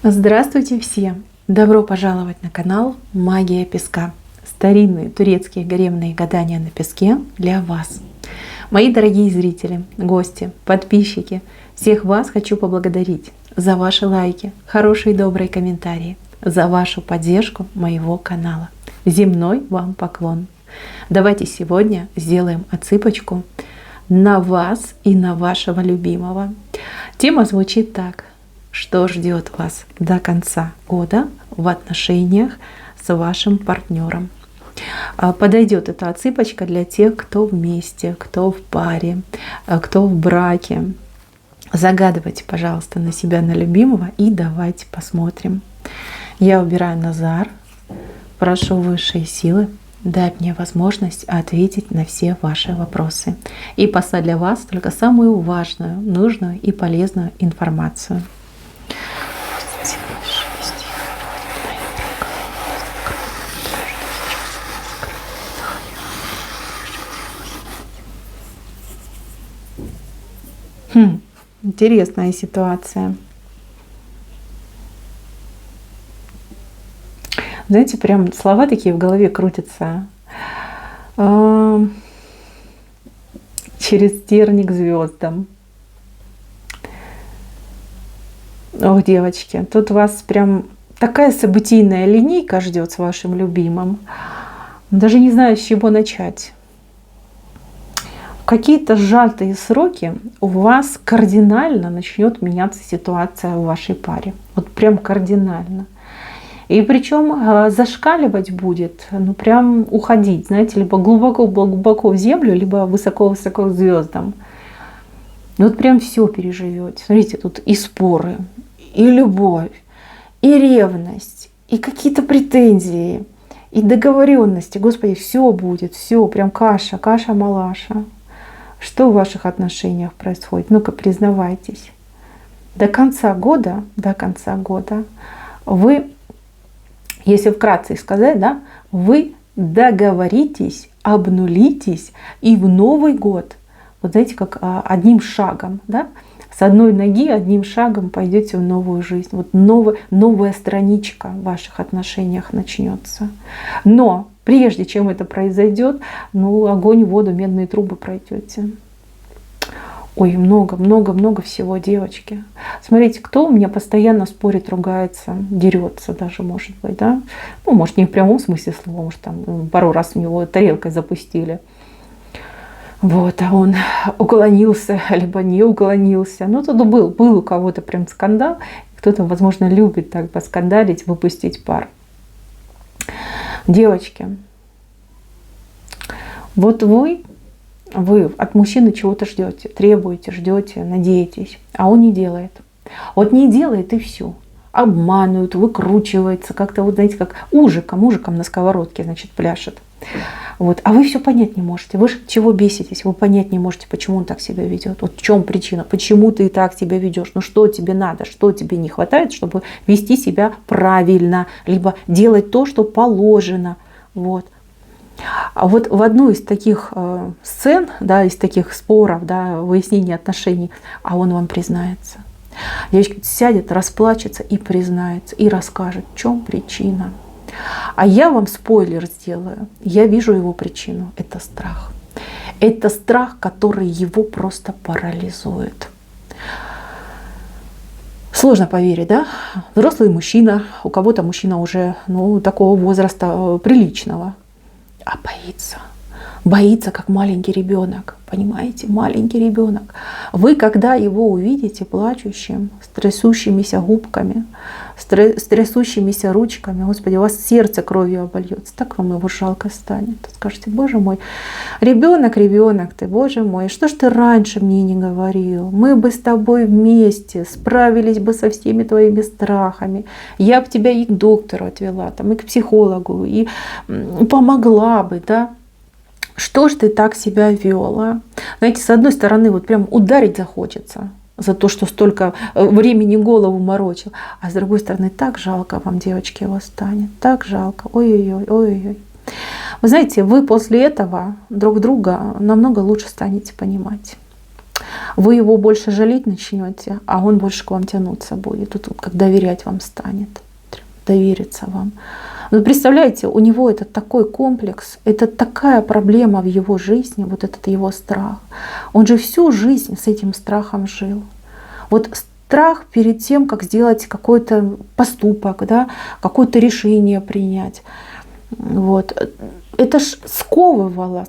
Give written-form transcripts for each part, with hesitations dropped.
Здравствуйте все! Добро пожаловать на канал Магия Песка. Старинные турецкие гаремные гадания на песке для вас. Мои дорогие зрители, гости, подписчики, всех вас хочу поблагодарить за ваши лайки, хорошие и добрые комментарии, за вашу поддержку моего канала. Земной вам поклон. Давайте сегодня сделаем отсыпочку на вас и на вашего любимого. Тема звучит так. Что ждет вас до конца года в отношениях с вашим партнером? Подойдет эта отсыпочка для тех, кто вместе, кто в паре, кто в браке. Загадывайте, пожалуйста, на себя, на любимого, и давайте посмотрим. Я убираю Назар. Прошу высшие силы дать мне возможность ответить на все ваши вопросы и послать для вас только самую важную, нужную и полезную информацию. Интересная ситуация. Знаете, прям слова такие в голове крутятся. Через тернии к звездам. Ох, девочки, тут вас прям такая событийная линейка ждет с вашим любимым. Даже не знаю, с чего начать. В какие-то сжатые сроки у вас кардинально начнет меняться ситуация в вашей паре. Вот прям кардинально. И причем зашкаливать будет, ну прям уходить, знаете, либо глубоко-глубоко в землю, либо высоко-высоко к звездам. Вот прям все переживете. Смотрите, тут и споры, и любовь, и ревность, и какие-то претензии, и договоренности. Господи, все будет, все, прям каша, каша-малаша. Что в ваших отношениях происходит? Ну-ка, признавайтесь. До конца года вы, если вкратце сказать, да, вы договоритесь, обнулитесь, и в Новый год, вот знаете, как одним шагом, да, с одной ноги одним шагом пойдете в новую жизнь. Вот новая страничка в ваших отношениях начнется. Но прежде чем это произойдет, ну, огонь, воду, медные трубы пройдете. Ой, много всего, девочки. Смотрите, кто у меня постоянно спорит, ругается, дерется даже, может быть, да? Ну, может, не в прямом смысле слова, может, там пару раз в него тарелкой запустили. Вот, а он уклонился, либо не уклонился. Ну, тут был у кого-то прям скандал. Кто-то, возможно, любит так поскандалить, выпустить пар. Девочки, вот вы от мужчины чего-то ждете, требуете, ждете, надеетесь, а он не делает. Вот не делает и все. Обманывают, выкручивается, как-то, вот знаете, как ужиком на сковородке, значит, пляшет. Вот. А вы все понять не можете. Вы же чего беситесь? Вы понять не можете, почему он так себя ведет. Вот в чем причина? Почему ты так себя ведешь? Ну что тебе надо? Что тебе не хватает, чтобы вести себя правильно? Либо делать то, что положено. Вот. А вот в одну из таких сцен, да, из таких споров, да, выяснения отношений, а он вам признается. Девочка сядет, расплачется и признается, и расскажет, в чем причина. А я вам спойлер сделаю. Я вижу его причину. Это страх. Это страх, который его просто парализует. Сложно поверить, да? Взрослый мужчина, у кого-то мужчина уже, ну, такого возраста приличного, а боится. Боится, как маленький ребенок. Понимаете? Маленький ребенок. Вы, когда его увидите плачущим, с трясущимися губками, с трясущимися ручками, Господи, у вас сердце кровью обольется. Так вам его жалко станет. Скажете, Боже мой, ребенок ты, Боже мой, что ж ты раньше мне не говорил? Мы бы с тобой вместе справились бы со всеми твоими страхами. Я бы тебя и к доктору отвела, там, и к психологу, и помогла бы, да? Что ж ты так себя вела? Знаете, с одной стороны, вот прям ударить захочется за то, что столько времени голову морочил. А с другой стороны, так жалко вам, девочки, его станет. Так жалко. Ой-ой-ой, ой-ой-ой. Вы знаете, вы после этого друг друга намного лучше станете понимать. Вы его больше жалеть начнете, а он больше к вам тянуться будет. Тут как доверять вам станет, довериться вам. Но представляете, у него это такой комплекс, это такая проблема в его жизни, вот этот его страх. Он же всю жизнь с этим страхом жил. Вот страх перед тем, как сделать какой-то поступок, да, какое-то решение принять. Вот. Это ж сковывало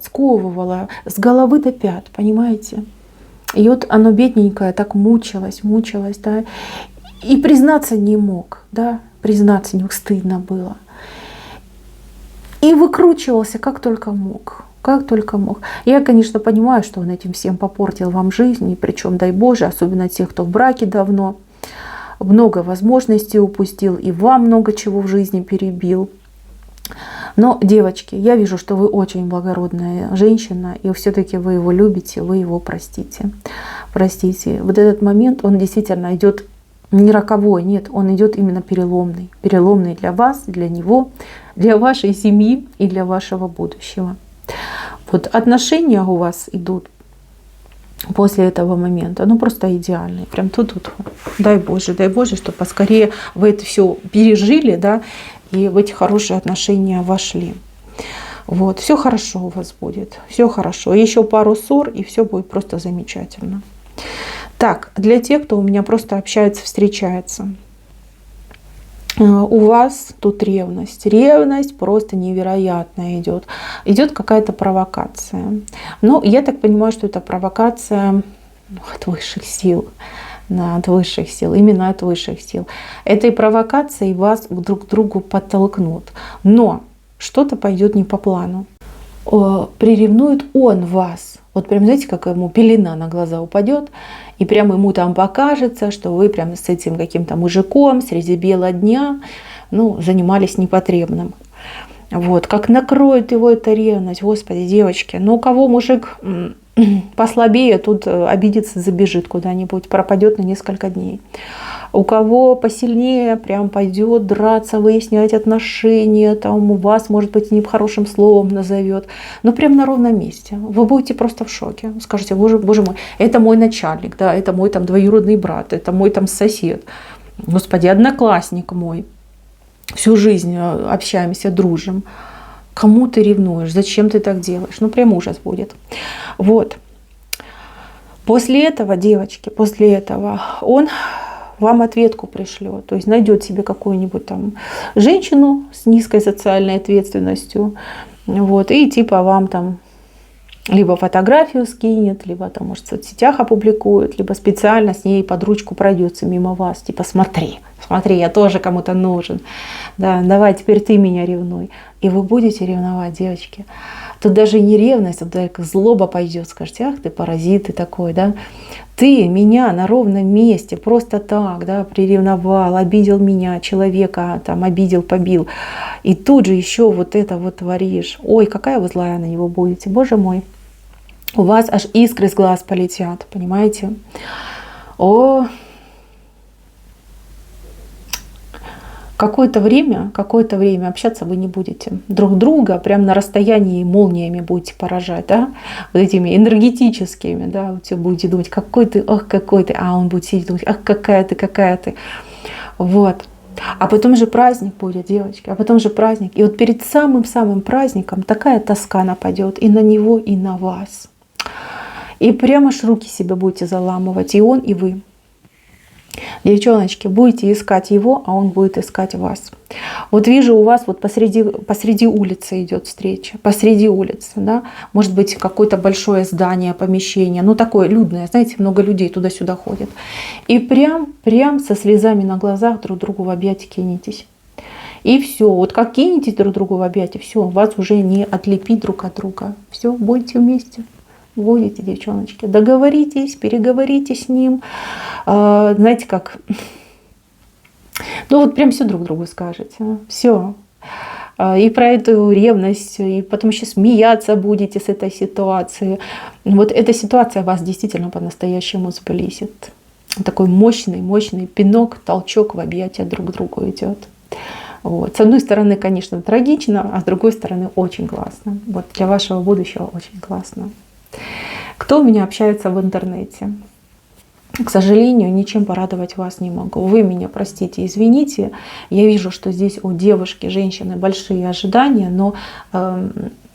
с головы до пят, понимаете? И вот оно бедненькое так мучилось, да, и признаться не мог, да, признаться не мог, стыдно было. И выкручивался как только мог. Как только мог. Я, конечно, понимаю, что он этим всем попортил вам жизнь, и причем, дай Боже, особенно тех, кто в браке давно, много возможностей упустил, и вам много чего в жизни перебил. Но, девочки, я вижу, что вы очень благородная женщина, и все-таки вы его любите, вы его простите. Простите. Вот этот момент, он действительно идет не роковой, нет, он идет именно переломный. Переломный для вас, для него, для вашей семьи и для вашего будущего. Вот отношения у вас идут после этого момента, ну просто идеальные. Прям тут. Дай Боже, чтобы поскорее вы это все пережили, да, и в эти хорошие отношения вошли. Вот, все хорошо у вас будет, все хорошо. Еще пару ссор, и все будет просто замечательно. Так, для тех, кто у меня просто общается, встречается. У вас тут ревность. Ревность просто невероятная идет. Идет какая-то провокация. Но я так понимаю, что это провокация от высших сил. От высших сил. Именно от высших сил. Этой провокацией вас друг к другу подтолкнут. Но что-то пойдет не по плану. Приревнует он вас. Вот прям, знаете, как ему пелена на глаза упадет, и прям ему там покажется, что вы прям с этим каким-то мужиком среди бела дня, ну, занимались непотребным. Вот, как накроет его эта ревность, господи, девочки. Ну, у кого мужик послабее, тут обидится, забежит куда-нибудь, пропадет на несколько дней. У кого посильнее, прям пойдет драться, выяснять отношения, там у вас, может быть, нехорошим словом назовет. Но прям на ровном месте. Вы будете просто в шоке. Скажете, боже мой, это мой начальник, да, это мой там двоюродный брат, это мой там сосед. Господи, одноклассник мой. Всю жизнь общаемся, дружим. Кому ты ревнуешь? Зачем ты так делаешь? Ну, прям ужас будет. Вот. После этого, девочки, после этого он вам ответку пришлет. То есть найдет себе какую-нибудь там женщину с низкой социальной ответственностью. Вот, и типа вам там либо фотографию скинет, либо там, может, в соцсетях опубликует, либо специально с ней под ручку пройдется мимо вас. Типа смотри, я тоже кому-то нужен. Да, давай теперь ты меня ревнуй. И вы будете ревновать, девочки. Тут даже не ревность, а даже злоба пойдет. Скажете, ах ты паразит, ты такой, да. Ты меня на ровном месте просто так, да, приревновал, обидел меня, человека там обидел, побил. И тут же еще вот это вот творишь. Ой, какая вы злая на него будете, боже мой. У вас аж искры с глаз полетят, понимаете? Какое-то время общаться вы не будете. Друг друга прям на расстоянии молниями будете поражать, да? Вот этими энергетическими, да? Вы будете думать, какой ты, ах, какой ты. А он будет сидеть думать, ах, какая ты. Вот. А потом же праздник будет, девочки, а потом же праздник. И вот перед самым-самым праздником такая тоска нападет и на него, и на вас. И прямо аж руки себе будете заламывать, и он, и вы. Девчоночки, будете искать его, а он будет искать вас. Вот вижу у вас вот посреди улицы идет встреча. Посреди улицы, да. Может быть, какое-то большое здание, помещение. Ну, такое людное, знаете, много людей туда-сюда ходят. И прям со слезами на глазах друг другу в объятия кинетесь. И все. Вот как кинетесь друг другу в объятия, все, вас уже не отлепить друг от друга. Все, будете вместе. Будете, девчоночки, договоритесь, переговорите с ним. Знаете, как... Ну вот прям все друг другу скажете. Все. И про эту ревность, и потом еще смеяться будете с этой ситуации. Вот эта ситуация вас действительно по-настоящему сблизит. Такой мощный пинок, толчок в объятия друг к другу идет. Вот. С одной стороны, конечно, трагично, а с другой стороны, очень классно. Вот для вашего будущего очень классно. Кто у меня общается в интернете? К сожалению, ничем порадовать вас не могу. Вы меня простите, извините. Я вижу, что здесь у девушки, женщины большие ожидания, но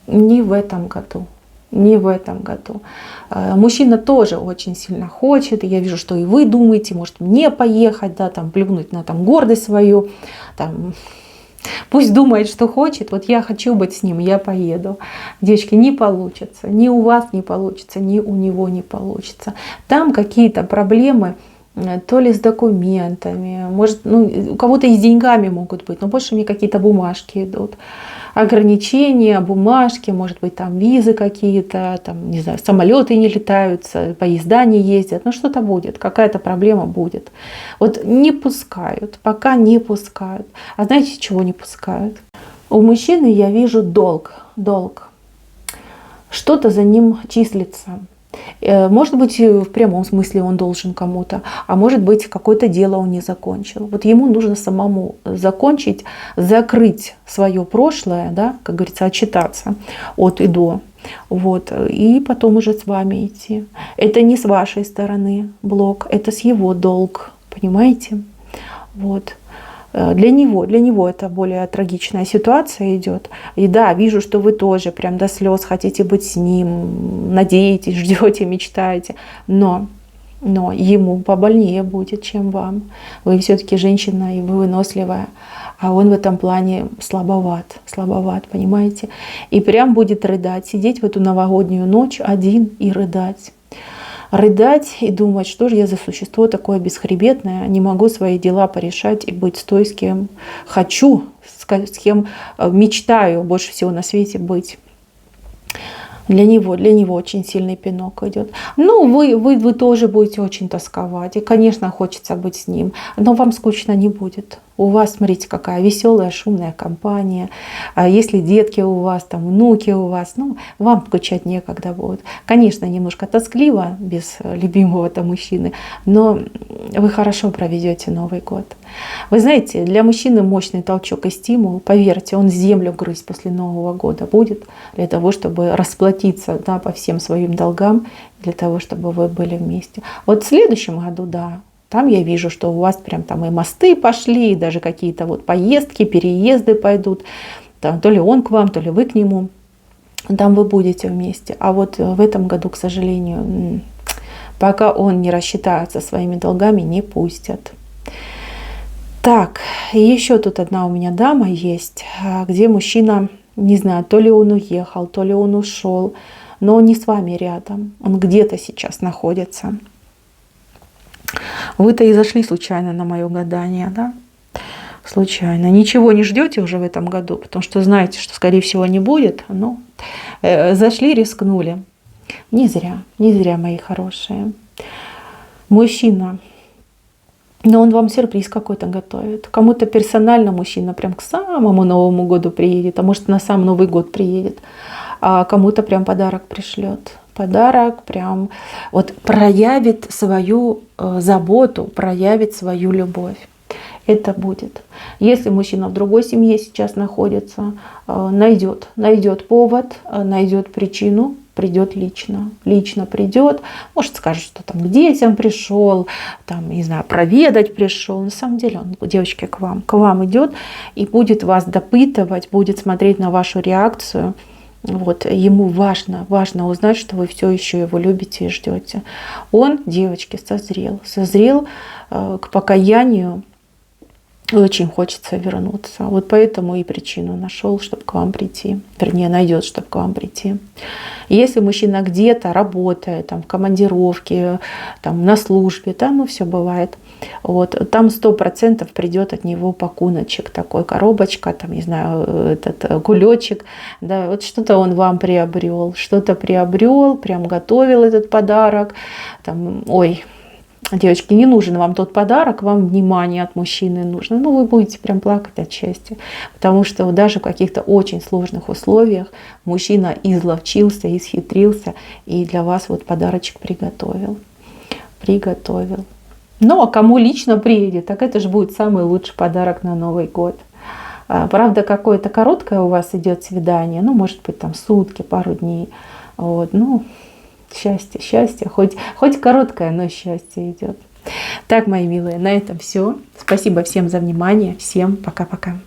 не в этом году. Не в этом году. Мужчина тоже очень сильно хочет. И я вижу, что и вы думаете, может мне поехать, да, там, плюнуть на там, гордость свою. Там, пусть думает, что хочет. Вот я хочу быть с ним, я поеду. Девочки, не получится. Ни у вас не получится, ни у него не получится. Там какие-то проблемы, то ли с документами, может, ну, у кого-то и с деньгами могут быть, но больше мне какие-то бумажки идут. Ограничения, бумажки, может быть, там визы какие-то, там, не знаю, самолеты не летают, поезда не ездят, ну что-то будет, какая-то проблема будет. Вот не пускают, пока не пускают. А знаете, чего не пускают? У мужчины я вижу долг. Что-то за ним числится. Может быть, в прямом смысле он должен кому-то, а может быть, какое-то дело он не закончил. Вот ему нужно самому закончить, закрыть свое прошлое, да, как говорится, отчитаться от и до. Вот, и потом уже с вами идти. Это не с вашей стороны блок, это с его долг, понимаете? Вот. Для него это более трагичная ситуация идет. И да, вижу, что вы тоже прям до слез хотите быть с ним, надеетесь, ждете, мечтаете. Но ему побольнее будет, чем вам. Вы все-таки женщина, и вы выносливая. А он в этом плане слабоват, понимаете? И прям будет рыдать, сидеть в эту новогоднюю ночь один и рыдать. Рыдать и думать, что же я за существо такое бесхребетное, не могу свои дела порешать и быть с той, с кем хочу, с кем мечтаю больше всего на свете быть. Для него очень сильный пинок идет. Ну, вы тоже будете очень тосковать. И, конечно, хочется быть с ним. Но вам скучно не будет. У вас, смотрите, какая веселая, шумная компания. А если детки у вас, там, внуки у вас, ну, вам скучать некогда будет. Конечно, немножко тоскливо без любимого-то мужчины, но вы хорошо проведете Новый год. Вы знаете, для мужчины мощный толчок и стимул. Поверьте, он землю грызть после Нового года будет для того, чтобы расплатиться, да, по всем своим долгам, для того, чтобы вы были вместе. Вот в следующем году, да, там я вижу, что у вас прям там и мосты пошли, и даже какие-то вот поездки, переезды пойдут. Там, то ли он к вам, то ли вы к нему. Там вы будете вместе. А вот в этом году, к сожалению, пока он не рассчитается своими долгами, не пустят. Так, и еще тут одна у меня дама есть, где мужчина, не знаю, то ли он уехал, то ли он ушел, но он не с вами рядом. Он где-то сейчас находится. Вы-то и зашли случайно на мое гадание, да? Случайно. Ничего не ждете уже в этом году, потому что знаете, что, скорее всего, не будет. Но зашли, рискнули. Не зря, мои хорошие. Мужчина. Но он вам сюрприз какой-то готовит. Кому-то персонально мужчина прям к самому Новому году приедет, а может на сам Новый год приедет. А кому-то прям подарок пришлет. Подарок прям вот проявит свою заботу, проявит свою любовь. Это будет. Если мужчина в другой семье сейчас находится, найдет повод, найдет причину, придет лично. Лично придет, может скажет, что там к детям пришел, там, не знаю, проведать пришел. На самом деле он, девочки, к вам идет и будет вас допытывать, будет смотреть на вашу реакцию. Вот, ему важно узнать, что вы все еще его любите и ждете. Он, девочки, созрел к покаянию, очень хочется вернуться. Вот поэтому и причину нашел, чтобы к вам прийти. Вернее, найдет, чтобы к вам прийти. Если мужчина где-то работает, там, в командировке, там, на службе, да, ну все бывает. Вот, там 100% придет от него пакуночек, такой коробочка, там, не знаю, этот кулечек, да, вот что-то он вам приобрел, прям готовил этот подарок, там, ой, девочки, не нужен вам тот подарок, вам внимание от мужчины нужно. Ну, вы будете прям плакать от счастья. Потому что вот даже в каких-то очень сложных условиях мужчина изловчился, исхитрился и для вас вот подарочек приготовил. Ну, а кому лично приедет, так это же будет самый лучший подарок на Новый год. Правда, какое-то короткое у вас идет свидание, ну, может быть, там сутки, пару дней. Вот, ну, Счастье, счастье, хоть короткое, но счастье идет. Так, мои милые, на этом все. Спасибо всем за внимание. Всем пока-пока.